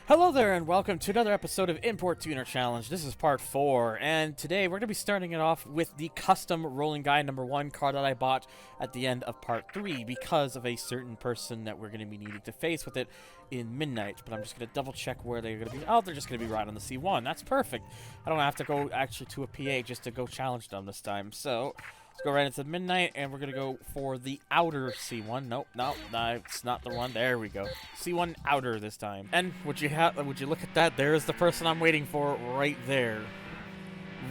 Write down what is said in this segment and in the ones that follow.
Hello there and welcome to another episode of Import Tuner Challenge. This is part 4, and today we're going to be starting it off with the custom rolling guy #1 car that I bought at the end of part 3 because of a certain person that we're going to be needing to face with it in Midnight. But I'm just going to double check where they're going to be. Oh, they're just going to be right on the C1. That's perfect. I don't have to go actually to a PA just to go challenge them this time. So let's go right into Midnight, and we're going to go for the outer C1. Nope, it's not the one. There we go. C1 outer this time. And would you look at that? There's the person I'm waiting for right there.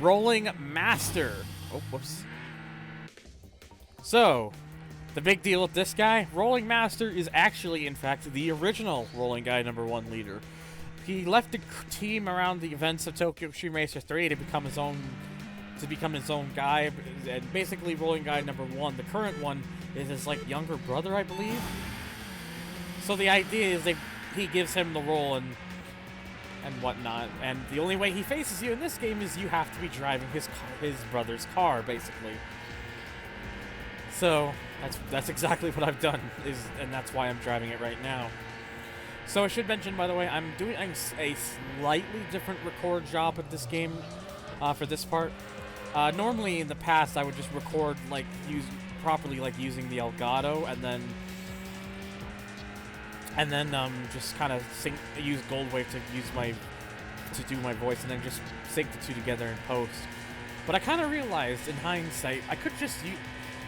Rolling Master. Oh, whoops. So, the big deal with this guy, Rolling Master is actually, in fact, the original Rolling Guy #1 leader. He left the team around the events of Tokyo Xtreme Racer 3 to become his own guy, and basically Rolling Guy #1, the current one, is his like younger brother, I believe. So the idea is he gives him the role and whatnot, and the only way he faces you in this game is you have to be driving his brother's car, basically. So that's exactly what I've done, and that's why I'm driving it right now. So I should mention, by the way, I'm doing a slightly different record job at this game for this part. Normally in the past I would just record using the Elgato and then just kind of use Goldwave to do my voice, and then just sync the two together in post. But I kind of realized in hindsight I could just use,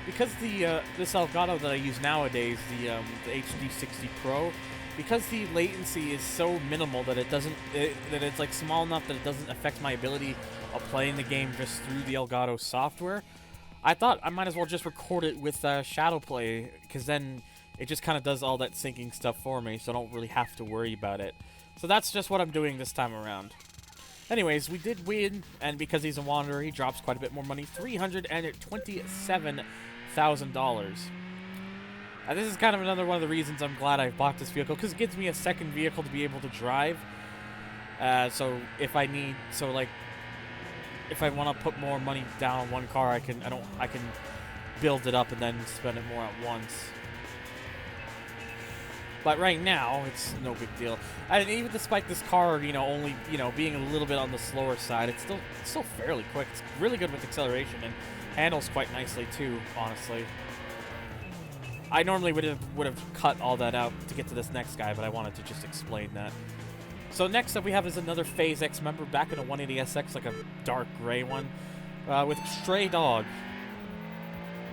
because this Elgato that I use nowadays, the HD60 Pro, because the latency is so minimal that it's like small enough that it doesn't affect my ability of playing the game just through the Elgato software. I thought I might as well just record it with Shadowplay, because then it just kind of does all that syncing stuff for me, so I don't really have to worry about it. So that's just what I'm doing this time around. Anyways, we did win, and because he's a Wanderer, he drops quite a bit more money, $327,000. This is kind of another one of the reasons I'm glad I bought this vehicle, because it gives me a second vehicle to be able to drive. So if I want to put more money down on one car, I can build it up and then spend it more at once. But right now, it's no big deal. And even despite this car, only being a little bit on the slower side, it's still fairly quick. It's really good with acceleration and handles quite nicely too, honestly. I normally would have cut all that out to get to this next guy, but I wanted to just explain that. So next up we have is another Phase X member back in a 180SX, like a dark gray one, with Stray Dog.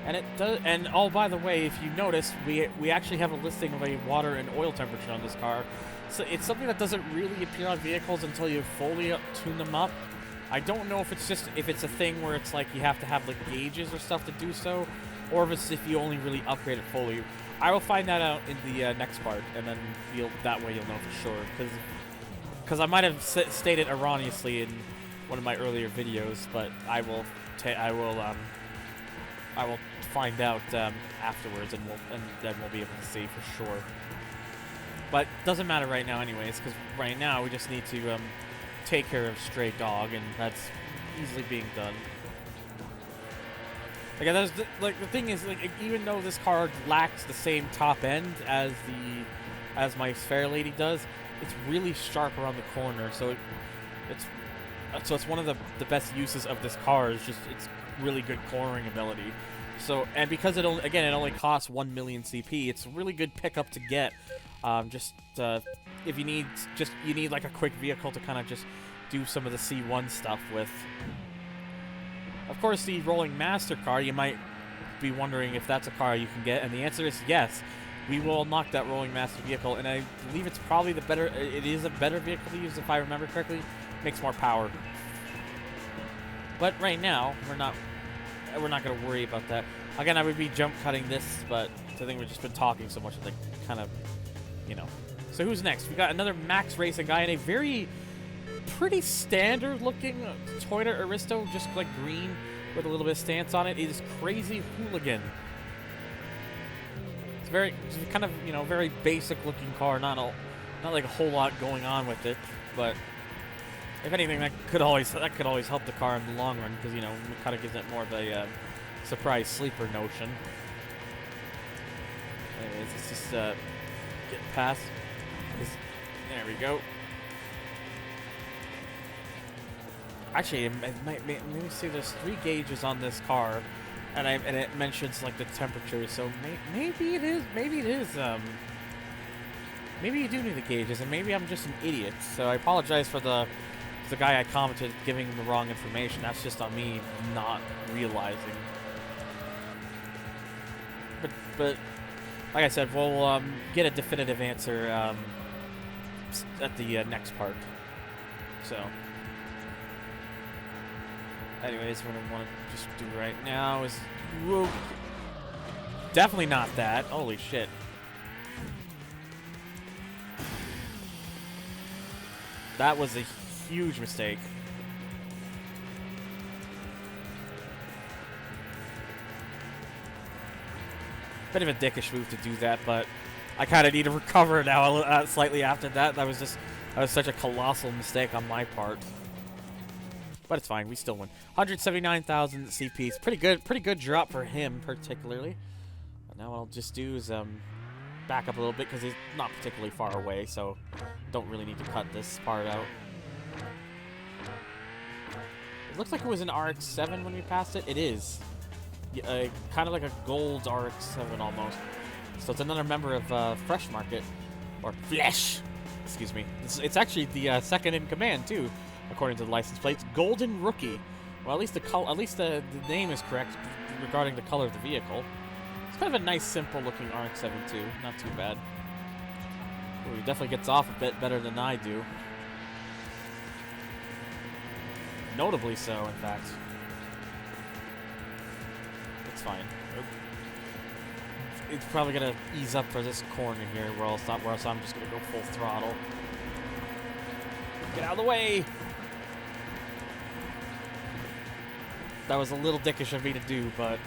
And it does. And oh, by the way, if you notice, we actually have a listing of a water and oil temperature on this car. So it's something that doesn't really appear on vehicles until you fully tune them up. I don't know if it's a thing where it's like you have to have like gauges or stuff to do so, or if you only really upgrade it fully. I will find that out in the next part, and then that way you'll know for sure. Because I might have stated erroneously in one of my earlier videos, but I will find out afterwards, and then we'll be able to see for sure. But doesn't matter right now, anyways, because right now we just need to take care of Stray Dog, and that's easily being done. Again, the thing is, even though this car lacks the same top end as my Fair Lady does, it's really sharp around the corner. So it's one of the best uses of this car is just its really good cornering ability. So, and because it only costs 1 million CP, it's a really good pickup to get. If you need like a quick vehicle to kind of just do some of the C1 stuff with. Of course, the Rolling Master car, you might be wondering if that's a car you can get, and the answer is yes. We will unlock that Rolling Master vehicle, and I believe it's probably it is a better vehicle to use if I remember correctly. Makes more power. But right now, we're not going to worry about that. Again, I would be jump cutting this, but I think we've just been talking so much that they kind of, So who's next? We got another Max Racing guy in a pretty standard looking Toyota Aristo, just like green with a little bit of stance on it. It is Crazy Hooligan. It's kind of very basic looking car, not like a whole lot going on with it, but if anything, that could always help the car in the long run, because it kind of gives it more of a surprise sleeper notion. Anyways, let's just get past. There we go. Actually, let me see. There's 3 gauges on this car, and it mentions like the temperature. So maybe it is. Maybe it is. Maybe you do need the gauges, and maybe I'm just an idiot. So I apologize for the guy I commented giving him the wrong information. That's just on me not realizing. But like I said, we'll get a definitive answer at the next part. So, anyways, what I want to just do right now is, whoa, definitely not that. Holy shit. That was a huge mistake. Bit of a dickish move to do that, but I kind of need to recover now slightly after that. That was such a colossal mistake on my part. But it's fine. We still win. 179,000 CPs. Pretty good drop for him, particularly. And now what I'll just do is back up a little bit because he's not particularly far away, so don't really need to cut this part out. It looks like it was an RX-7 when we passed it. It is. Kind of like a gold RX-7 almost. So it's another member of Fresh Market, or Flesh. Excuse me. It's actually the second in command too, according to the license plates. Golden Rookie. Well, at least the name is correct regarding the color of the vehicle. It's kind of a nice, simple-looking RX-7 too. Not too bad. Ooh, he definitely gets off a bit better than I do. Notably so, in fact. It's fine. It's probably gonna ease up for this corner here, where else I'm just gonna go full throttle. Get out of the way! That was a little dickish of me to do, but...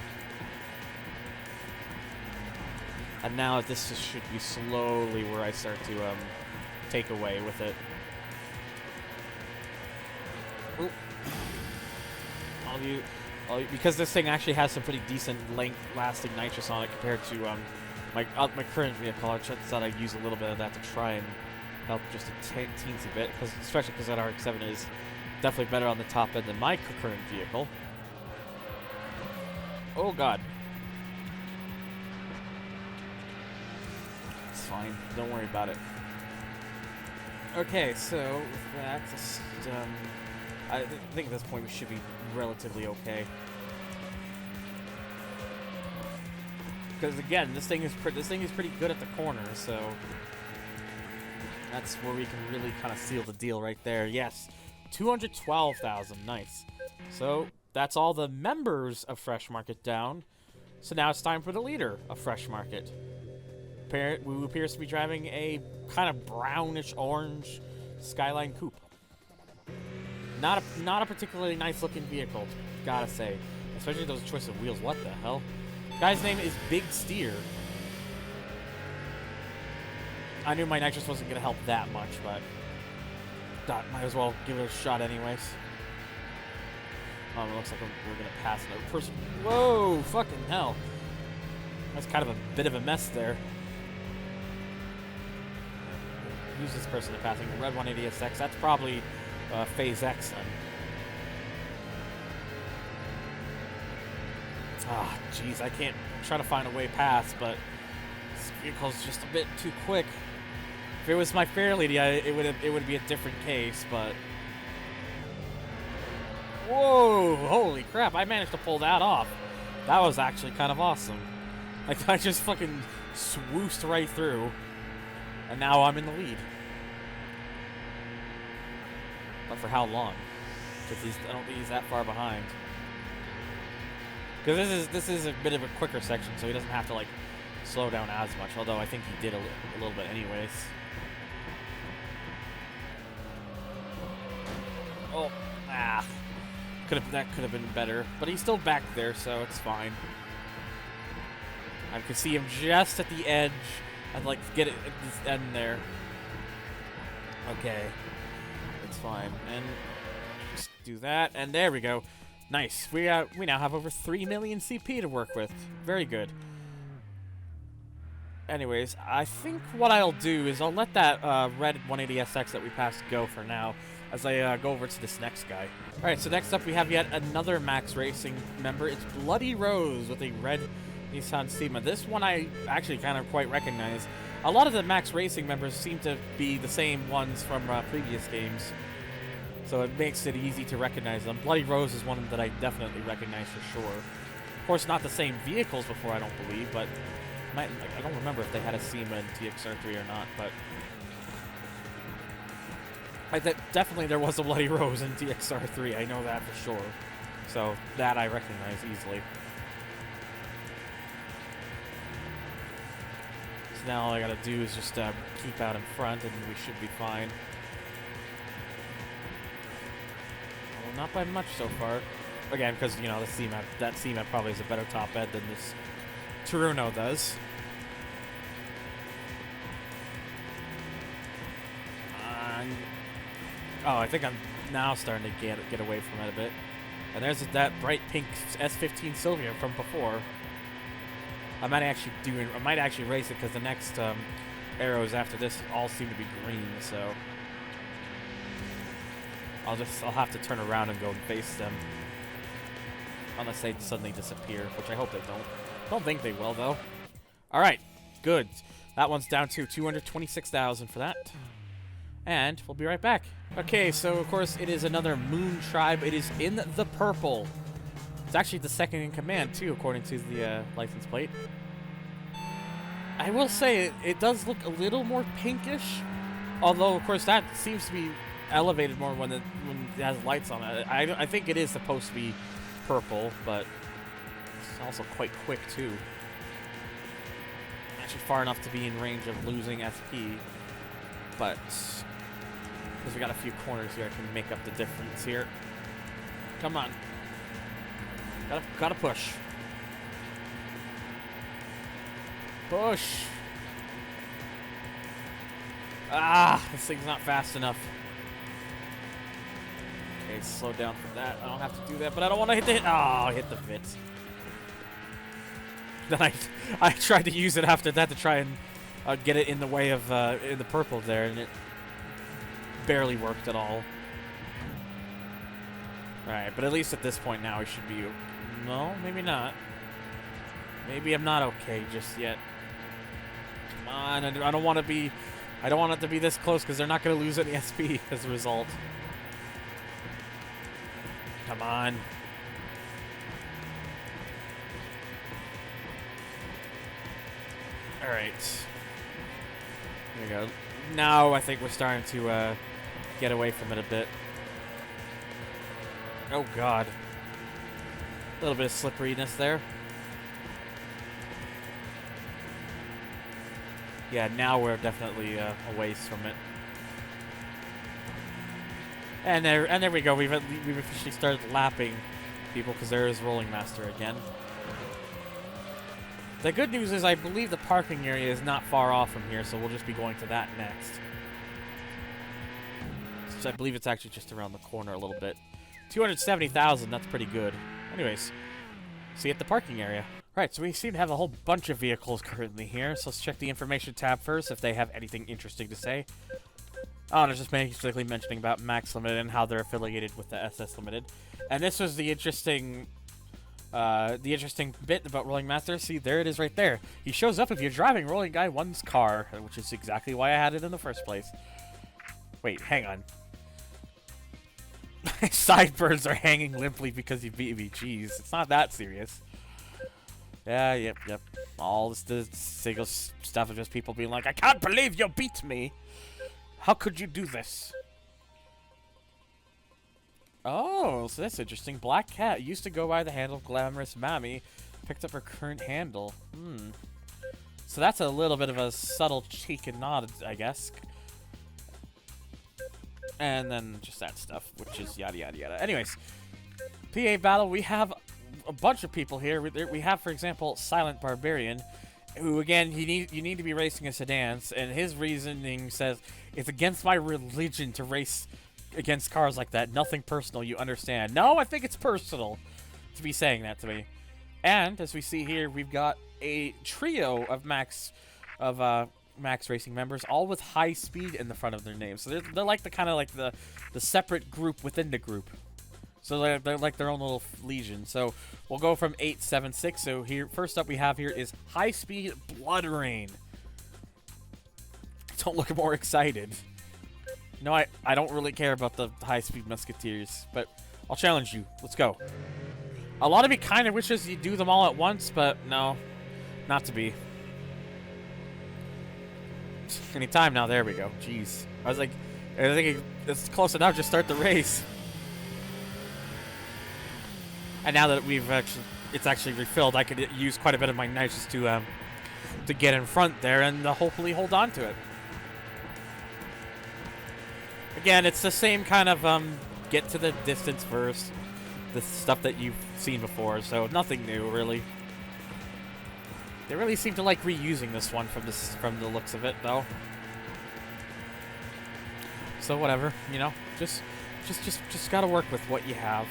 And now this should be slowly where I start to take away with it. Ooh. Because this thing actually has some pretty decent lasting nitrous on it compared to my current vehicle. I thought I'd use a little bit of that to try and help just a teensy bit, especially because that RX-7 is definitely better on the top end than my current vehicle. Oh god. It's fine. Don't worry about it. Okay, so with that, just, I think at this point we should be relatively okay. Because again, this thing is pretty good at the corner, so that's where we can really kind of seal the deal right there. Yes, 212,000, nice. So that's all the members of Fresh Market down. So now it's time for the leader of Fresh Market, who appears to be driving a kind of brownish orange Skyline Coupe. Not a particularly nice looking vehicle, gotta say. Especially those choice of wheels. What the hell? Guy's name is Big Steer. I knew my nitrous wasn't gonna help that much, but might as well give it a shot anyways. It looks like we're gonna pass another person. Whoa, fucking hell. That's kind of a bit of a mess there. Use this person in passing. The red 180SX, that's probably Phase X then. Ah, jeez, I can't try to find a way past, but this vehicle's just a bit too quick. If it was my Fairlady, it would be a different case, but... Whoa, holy crap, I managed to pull that off. That was actually kind of awesome. Like, I just fucking swoosed right through, and now I'm in the lead. But for how long? Because I don't think he's that far behind. Because this is a bit of a quicker section, so he doesn't have to like slow down as much. Although I think he did a little bit anyways. Oh, that could have been better. But he's still back there, so it's fine. I could see him just at the edge. I'd like get it at this end there. Okay. It's fine. And just do that. And there we go. Nice. We now have over 3 million CP to work with. Very good. anyways, I think what I'll do is I'll let that red 180SX that we passed go for now, as I go over to this next guy. Alright, so next up we have yet another Max Racing member. It's Bloody Rose with a red Nissan Stima. This one I actually kind of quite recognize. A lot of the Max Racing members seem to be the same ones from previous games, so it makes it easy to recognize them. Bloody Rose is one that I definitely recognize for sure. Of course, not the same vehicles before, I don't believe, but I don't remember if they had a SEMA in TXR3 or not, but definitely there was a Bloody Rose in TXR3, I know that for sure. So that I recognize easily. So now all I gotta do is just keep out in front and we should be fine. Well, not by much so far. Again, because, you know, that SEMA probably has a better top end than this Turuno does. Oh, I think I'm now starting to get away from it a bit. And there's that bright pink S15 Sylvia from before. I might actually race it because the next arrows after this all seem to be green, so I'll have to turn around and go and face them. Unless they suddenly disappear, which I hope they don't. Don't think they will, though. Alright, good. That one's down to 226,000 for that. And we'll be right back. Okay, so of course it is another Moon Tribe. It is in the purple. It's actually the second in command, too, according to the license plate. I will say it does look a little more pinkish. Although, of course, that seems to be elevated more when it has lights on it. I think it is supposed to be purple, but it's also quite quick too. Actually far enough to be in range of losing SP, but because we got a few corners here, I can make up the difference here. Come on, gotta push, push. Ah, this thing's not fast enough. Okay, slow down for that. I don't have to do that, but I don't want to hit the hit. Oh, I hit the Vit. Then I tried to use it after that to try and get it in the way of in the purple there, and it barely worked at all. Alright, but at least at this point now we should be... No, maybe not. Maybe I'm not okay just yet. Come on, I don't want to be... I don't want it to be this close because they're not going to lose any SP as a result. Come on. Alright. There we go. Now I think we're starting to get away from it a bit. Oh god. A little bit of slipperiness there. Yeah, now we're definitely a ways from it. And there we go. We've officially started lapping people because there is Rolling Master again. The good news is I believe the parking area is not far off from here, so we'll just be going to that next. So I believe it's actually just around the corner a little bit. 270,000, that's pretty good. Anyways, see you at the parking area. Right, so we seem to have a whole bunch of vehicles currently here, so let's check the information tab first if they have anything interesting to say. Oh, they're just basically mentioning about Max Limited and how they're affiliated with the SS Limited. And this was the interesting bit about Rolling Master. See, there it is right there. He shows up if you're driving Rolling Guy 1's car, which is exactly why I had it in the first place. Wait, hang on. My sideburns are hanging limply because you beat me. Jeez, it's not that serious. Yeah, yep. All this single stuff is just people being like, I can't believe you beat me. How could you do this? Oh, so that's interesting. Black Cat used to go by the handle Glamorous Mammy. Picked up her current handle. So that's a little bit of a subtle cheek and nod, I guess. And then just that stuff, which is yada yada yada. Anyways, PA Battle, we have a bunch of people here. We have, for example, Silent Barbarian, who, again, you need to be racing a sedans, and his reasoning says, it's against my religion to race against cars like that. Nothing personal, you understand. No, I think it's personal to be saying that to me. And, as we see here, we've got a trio of Max of Max Racing members, all with high speed in the front of their names. So they're like the kind of like the separate group within the group. So they're like their own little legion. So we'll go from 876. So here, first up we have here is High Speed Blood Rain. Don't look more excited. No, I don't really care about the High Speed Musketeers, but I'll challenge you. Let's go. A lot of me kind of wishes you'd do them all at once, but no, not to be. Anytime now. There we go. Jeez. I was like, I think it's close enough. Just start the race. And now that it's actually refilled, I could use quite a bit of my nitrous to get in front there and hopefully hold on to it. Again, it's the same kind of get to the distance first, the stuff that you've seen before. So nothing new really. They really seem to like reusing this one from the looks of it, though. So whatever, you know, just gotta work with what you have.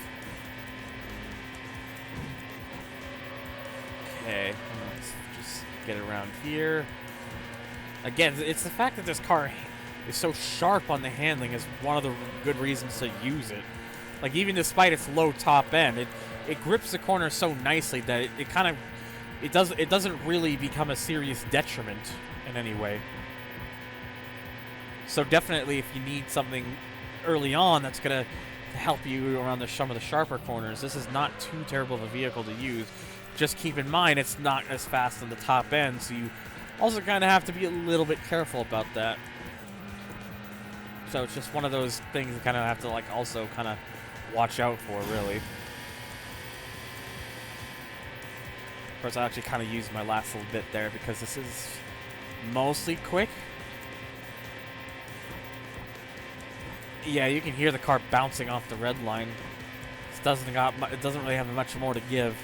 Okay, let's just get around here. Again, it's the fact that this car is so sharp on the handling is one of the good reasons to use it. Like, even despite its low top end, it grips the corner so nicely that it kind of it doesn't really become a serious detriment in any way. So definitely, if you need something early on that's gonna help you around some of the sharper corners, this is not too terrible of a vehicle to use. Just keep in mind it's not as fast on the top end, so you also kind of have to be a little bit careful about that. So it's just one of those things you kind of have to like also kind of watch out for, really. Of course, I actually kind of used my last little bit there because this is mostly quick. Yeah, you can hear the car bouncing off the red line. It doesn't really have much more to give.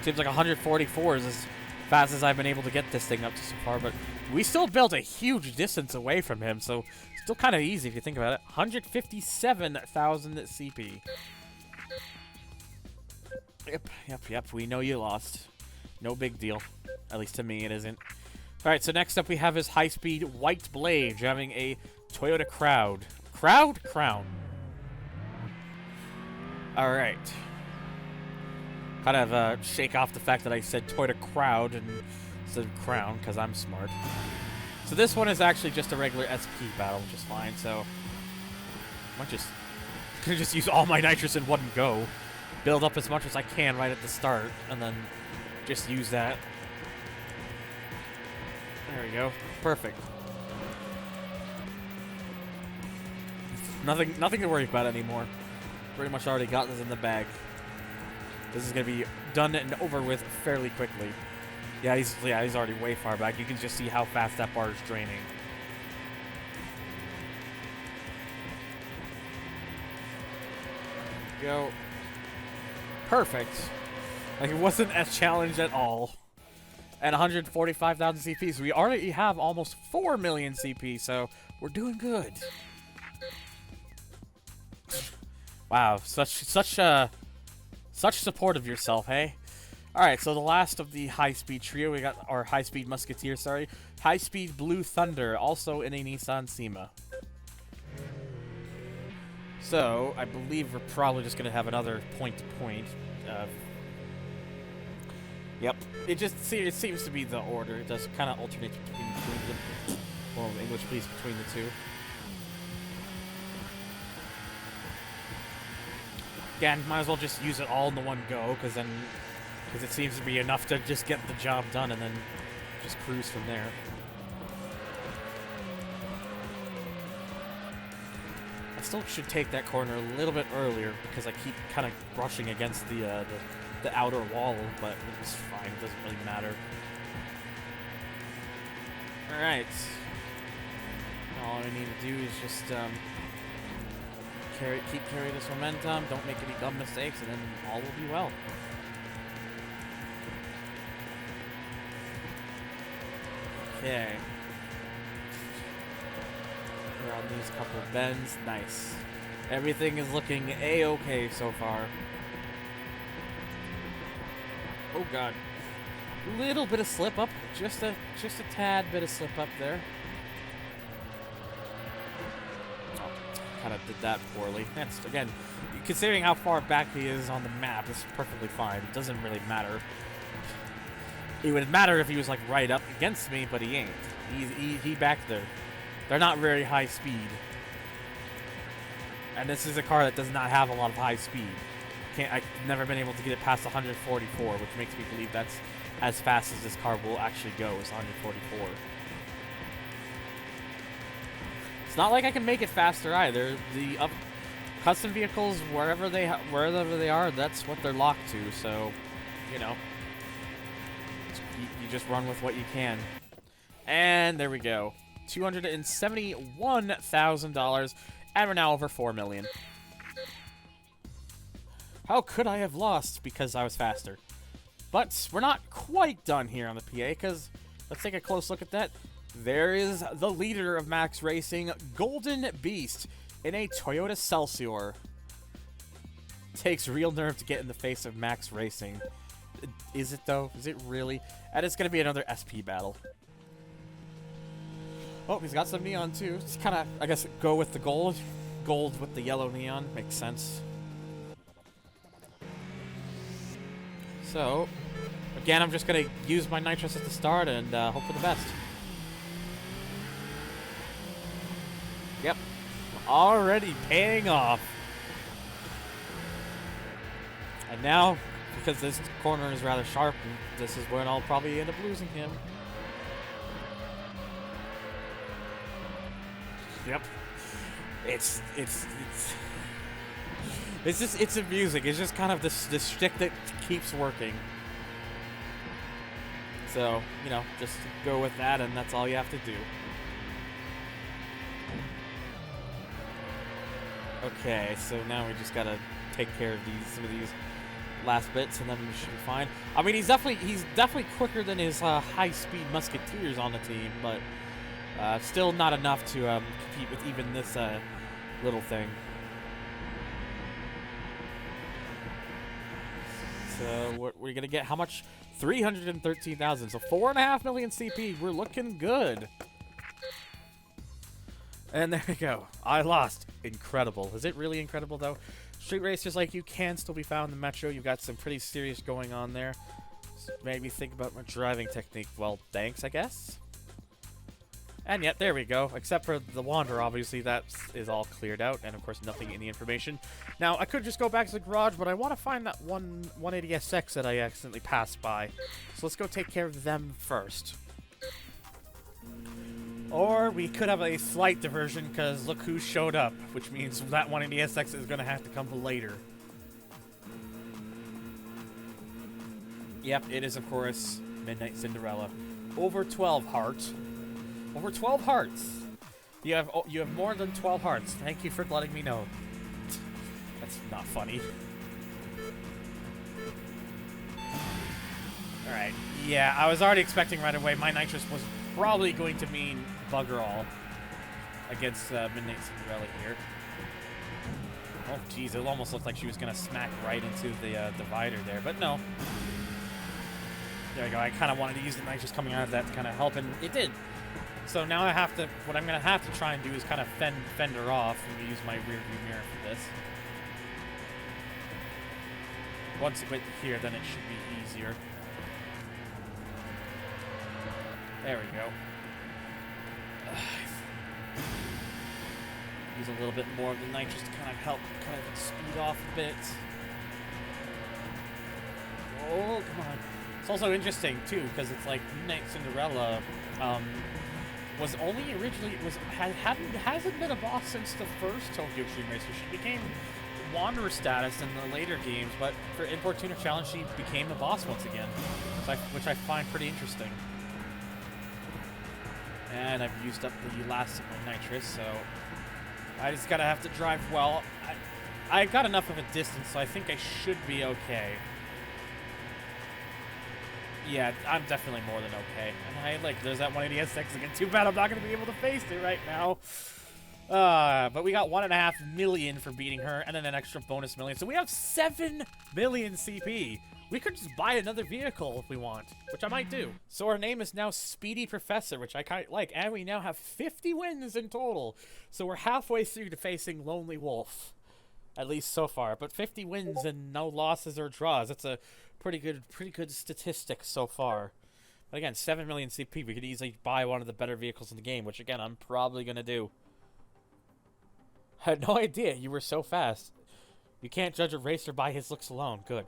Seems like 144 is as fast as I've been able to get this thing up to so far, but we still built a huge distance away from him, so still kind of easy if you think about it. 157,000 CP. Yep. We know you lost. No big deal. At least to me, it isn't. All right, so next up we have his high-speed White Blade, having a Toyota Crown. All right. Kind of shake off the fact that I said Toyota Crowd instead of Crown, because I'm smart. So this one is actually just a regular SP battle, which is fine. So I might just use all my nitrous in one go, build up as much as I can right at the start, and then just use that. There we go. Perfect. Nothing to worry about anymore. Pretty much already got this in the bag. This is going to be done and over with fairly quickly. Yeah, he's already way far back. You can just see how fast that bar is draining. Go. Perfect. Like, it wasn't a challenge at all. At 145,000 CP, so we already have almost 4 million CP, so we're doing good. Wow, such support of yourself, hey? Alright, so the last of the high-speed trio, we got our high-speed musketeer, sorry. High-speed Blue Thunder, also in a Nissan Sima. So, I believe we're probably just going to have another point-to-point. Yep. It seems to be the order. It does kind of alternate between the... Well, English, please, between the two. Again, might as well just use it all in the one go, because it seems to be enough to just get the job done and then just cruise from there. I still should take that corner a little bit earlier because I keep kind of brushing against the outer wall, but it's fine. It doesn't really matter. All right. All I need to do is just keep carrying this momentum. Don't make any dumb mistakes, and then all will be well. Okay. Around these couple of bends. Nice. Everything is looking A-okay so far. Oh god. Little bit of slip up. Just a tad bit of slip up there. Oh, kind of did that poorly. That's, again, considering how far back he is on the map, it's perfectly fine. It doesn't really matter. It would matter if he was, like, right up against me, but he ain't. He back there. They're not very high speed. And this is a car that does not have a lot of high speed. I've never been able to get it past 144, which makes me believe that's as fast as this car will actually go, is 144. It's not like I can make it faster either. The custom vehicles, wherever they are, that's what they're locked to. So, you know, you just run with what you can. And there we go, $271,000, and we're now over $4 million. How could I have lost? Because I was faster. But we're not quite done here on the PA, because let's take a close look at that. There is the leader of Max Racing, Golden Beast, in a Toyota Celsior. Takes real nerve to get in the face of Max Racing. Is it, though? Is it really? And it's going to be another SP battle. Oh, he's got some neon, too. Just kind of, I guess, go with the gold. Gold with the yellow neon. Makes sense. So, again, I'm just going to use my nitrous at the start and hope for the best. Yep. Already paying off. And now, because this corner is rather sharp, this is when I'll probably end up losing him. Yep. It's amusing. It's just kind of this shtick that keeps working. So, you know, just go with that, and that's all you have to do. Okay, so now we just gotta take care of some of these last bits, and then we should be fine. I mean, he's definitely quicker than his high-speed musketeers on the team, but still not enough to compete with even this little thing. So we're gonna get how much? 313,000. So 4.5 million CP. We're looking good. And there we go. I lost. Incredible. Is it really incredible though? Street racers like you can still be found in the Metro. You've got some pretty serious going on there. So maybe think about my driving technique. Well, thanks, I guess. And yet, there we go. Except for the Wander, obviously, that is all cleared out. And, of course, nothing in the information. Now, I could just go back to the garage, but I want to find that 180SX that I accidentally passed by. So let's go take care of them first. Or we could have a slight diversion, because look who showed up. Which means that 180SX is going to have to come later. Yep, it is, of course, Midnight Cinderella. Over 12 hearts. Over 12 hearts. You have more than 12 hearts. Thank you for letting me know. That's not funny. Alright. Yeah, I was already expecting right away my nitrous was probably going to mean bugger all against Midnight Cinderella here. Oh, geez. It almost looked like she was going to smack right into the divider there, but no. There we go. I kind of wanted to use the nitrous coming out of that to kind of help, and it did. So now what I'm going to have to try and do is kind of fend her off and use my rear view mirror for this. Once it went here, then it should be easier. There we go. Use a little bit more of the nitrous to kind of help kind of speed off a bit. Oh, come on. It's also interesting, too, because it's like Midnight Cinderella, was only originally hasn't been a boss since the first Tokyo Xtreme Racer. She became Wanderer status in the later games, but for Import Tuner Challenge, she became the boss once again, which I find pretty interesting. And I've used up the last of my nitrous, so I just gotta have to drive well. I got enough of a distance, so I think I should be okay. Yeah, I'm definitely more than okay. And there's that 180SX again. Too bad I'm not going to be able to face it right now. But we got 1.5 million for beating her, and then an extra bonus million. So we have 7 million CP. we could just buy another vehicle if we want, which I might do. So our name is now Speedy Professor, which I kind of like, and we now have 50 wins in total. So we're halfway through to facing Lonely Wolf, at least so far. But 50 wins and no losses or draws. That's a pretty good statistic so far. But again, 7 million CP, we could easily buy one of the better vehicles in the game, which again, I'm probably gonna do. I had no idea you were so fast. You can't judge a racer by his looks alone. Good.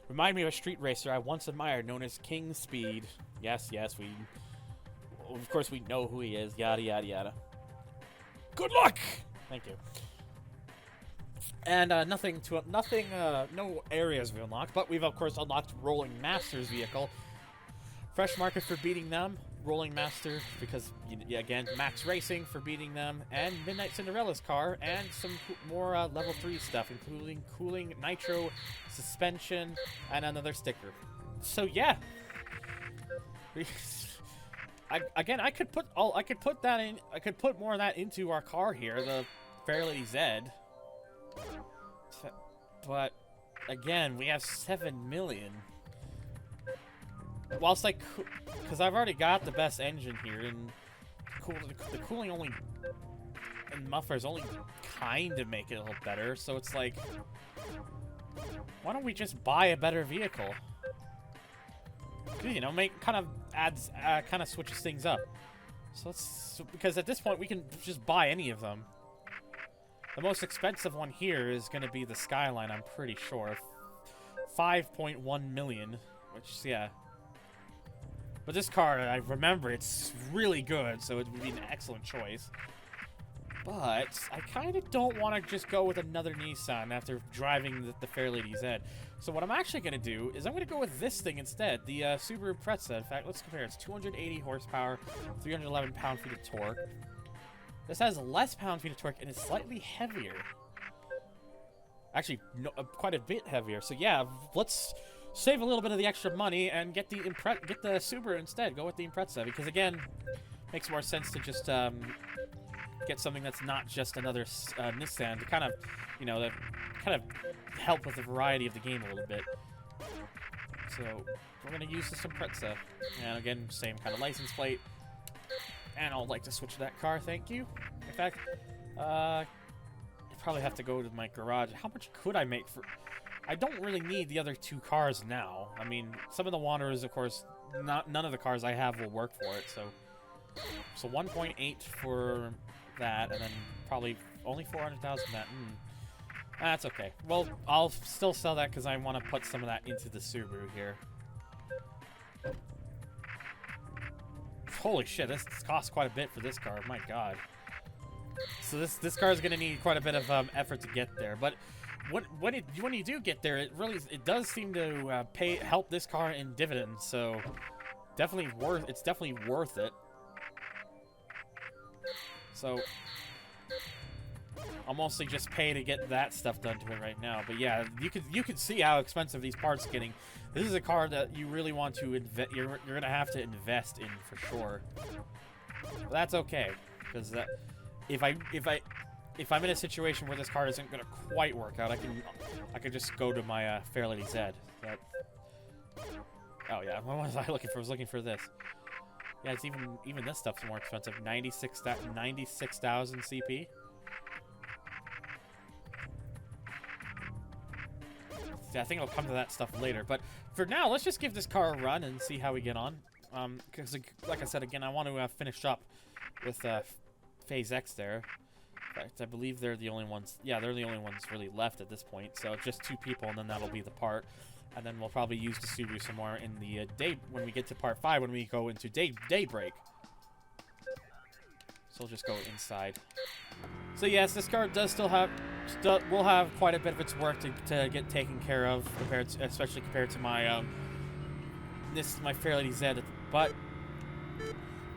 Remind me of a street racer I once admired, known as King Speed. Yes, we... Of course we know who he is. Yada, yada, yada. Good luck! Thank you. And no areas we unlocked, but we've of course unlocked Rolling Master's vehicle. Fresh market for beating them. Rolling Master, because, again, Max Racing for beating them, and Midnight Cinderella's car, and some more level 3 stuff, including cooling, nitro, suspension, and another sticker. So yeah, I could put more of that into our car here, the Fairlady Z. But again, we have 7 million. Whilst because I've already got the best engine here, and the cooling only and mufflers only kind of make it a little better. So it's like, why don't we just buy a better vehicle? You know, kind of switches things up. So because at this point we can just buy any of them. The most expensive one here is going to be the Skyline, I'm pretty sure. 5.1 million, which yeah. But this car, I remember, it's really good, so it would be an excellent choice. But I kind of don't want to just go with another Nissan after driving the Fairlady Z. So what I'm actually going to do is I'm going to go with this thing instead, the Subaru Impreza. In fact, let's compare. It's 280 horsepower, 311 pound-feet of torque. This has less pound-feet of torque and is slightly heavier. Actually, no, quite a bit heavier. So yeah, let's save a little bit of the extra money and get the Subaru instead. Go with the Impreza, because again, makes more sense to just get something that's not just another Nissan to kind of, you know, help with the variety of the game a little bit. So we're gonna use this Impreza, and again, same kind of license plate. And I'd like to switch that car, thank you. In fact, I probably have to go to my garage. How much could I make for... I don't really need the other 2 cars now. I mean, some of the Wanderers, of course, none of the cars I have will work for it, so 1.8 for that, and then probably only 400,000 that. That's okay. Well, I'll still sell that because I want to put some of that into the Subaru here. Holy shit, this costs quite a bit for this car. My god. So this car is going to need quite a bit of effort to get there, but when you do get there, it does seem to help this car in dividends. So it's definitely worth it. So I'll mostly just pay to get that stuff done to it right now. But yeah, you could see how expensive these parts are getting. This is a car that you really want to invest. You're gonna have to invest in for sure. But that's okay, because if I'm in a situation where this car isn't gonna quite work out, I can just go to my Fairlady Z. Oh yeah, what was I looking for? I was looking for this. Yeah, it's even this stuff's more expensive. 96,000 CP. Yeah, I think I'll come to that stuff later. But for now, let's just give this car a run and see how we get on. Because, like I said, again, I want to finish up with Phase X there. In fact, I believe they're the only ones. Yeah, they're the only ones really left at this point. So just 2 people, and then that'll be the part. And then we'll probably use the Subaru some more in the day when we get to part 5, when we go into daybreak. So we'll just go inside. So yes, this car does will have quite a bit of its work to get taken care of, especially compared to my my Fairlady Z. But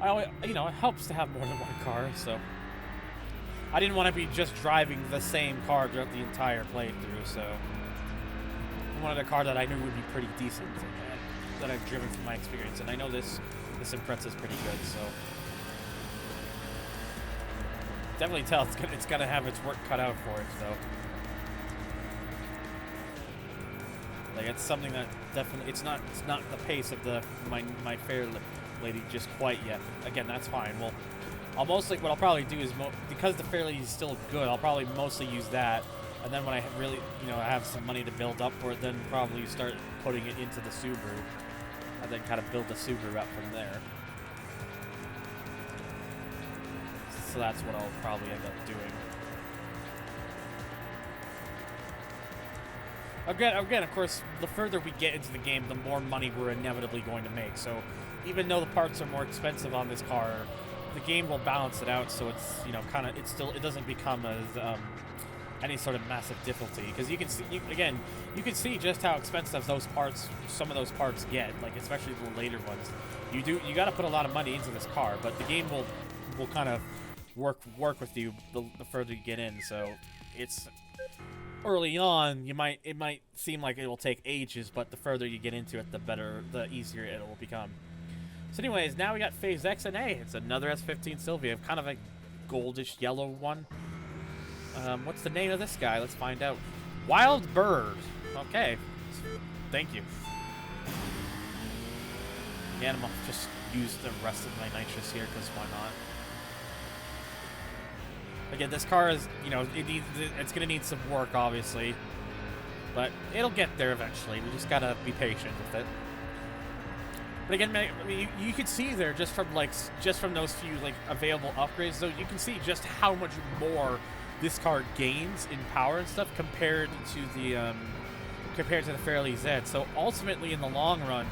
it helps to have more than one car. So I didn't want to be just driving the same car throughout the entire playthrough. So I wanted a car that I knew would be pretty decent, that I've driven from my experience, and I know this Impreza is pretty good. So definitely tell it's gonna have its work cut out for it, though. Like, it's something that definitely, it's not the pace of my Fair Lady just quite yet. Again, that's fine. Well, what I'll probably do is, because the Fair Lady is still good, I'll probably mostly use that. And then when I really, I have some money to build up for it, then probably start putting it into the Subaru. And then kind of build the Subaru up from there. So that's what I'll probably end up doing. Again, of course, the further we get into the game, the more money we're inevitably going to make. So even though the parts are more expensive on this car, the game will balance it out. So it's, it doesn't become as any sort of massive difficulty, because you can see, you can see just how expensive some of those parts get, like especially the later ones. You got to put a lot of money into this car, but the game will kind of work with you the further you get in. So it's early on, it might seem like it will take ages, but the further you get into it, the easier it will become. So anyways, now we got Phase X and A. It's another S15 Sylvia, kind of a goldish yellow one. What's the name of this guy? Let's find out. Wild Bird. Okay. Thank you. Yeah, I'm gonna just use the rest of my nitrous here, because why not? Again, this car is, it's gonna need some work, obviously. But it'll get there eventually. We just gotta be patient with it. But again, I mean, you can see there, just from those few, available upgrades, though, you can see just how much more this car gains in power and stuff compared to the Fairlady Z. So ultimately, in the long run,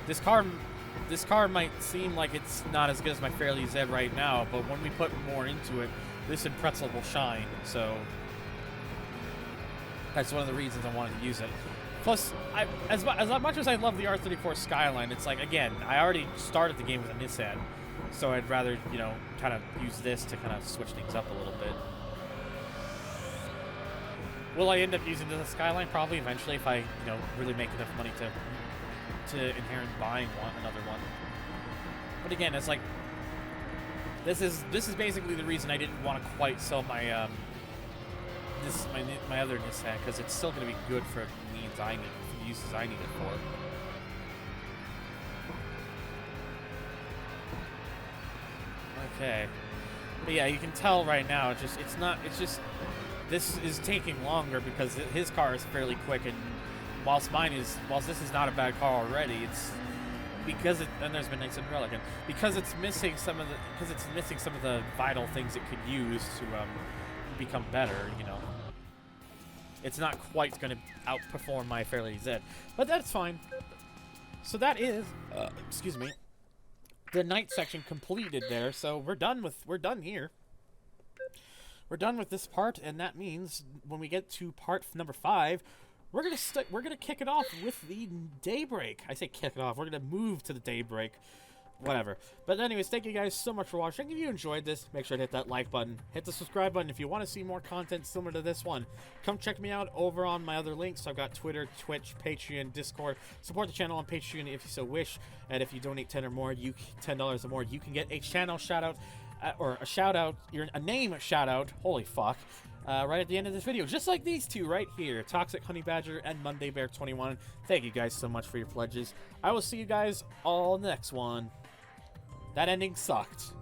this car might seem like it's not as good as my Fairlady Z right now, but when we put more into it, this Pretzel will shine. So that's one of the reasons I wanted to use it. Plus, as much as I love the R34 Skyline, it's like, again, I already started the game with a Nissan, so I'd rather, kind of use this to kind of switch things up a little bit. Will I end up using the Skyline? Probably eventually, if I, really make enough money to inherit buying another one. But again, it's like, this is basically the reason I didn't want to quite sell my my other Nissan, because it's still going to be good for the uses I need it for. Okay, but yeah, you can tell right now. This is taking longer because his car is fairly quick, and whilst this is not a bad car already, it's because and there's Midnight Cinderella again, because it's missing some of the vital things it could use to become better. It's not quite going to outperform my Fairlady Z, but that's fine. So that is, excuse me, the night section completed there. So we're done here. We're done with this part, and that means when we get to part number 5, we're gonna kick it off with the Daybreak. I say kick it off. We're gonna move to the Daybreak, whatever. But anyways, thank you guys so much for watching. If you enjoyed this, make sure to hit that like button, hit the subscribe button if you want to see more content similar to this one. Come check me out over on my other links. I've got Twitter, Twitch, Patreon, Discord. Support the channel on Patreon if you so wish, and if you donate $10 or more, $10 or more, you can get a channel shout out. Or a shout out, a name shout out, holy fuck, right at the end of this video, just like these two right here, Toxic Honey Badger and Monday Bear 21. Thank you guys so much for your pledges. I will see you guys all next one. That ending sucked.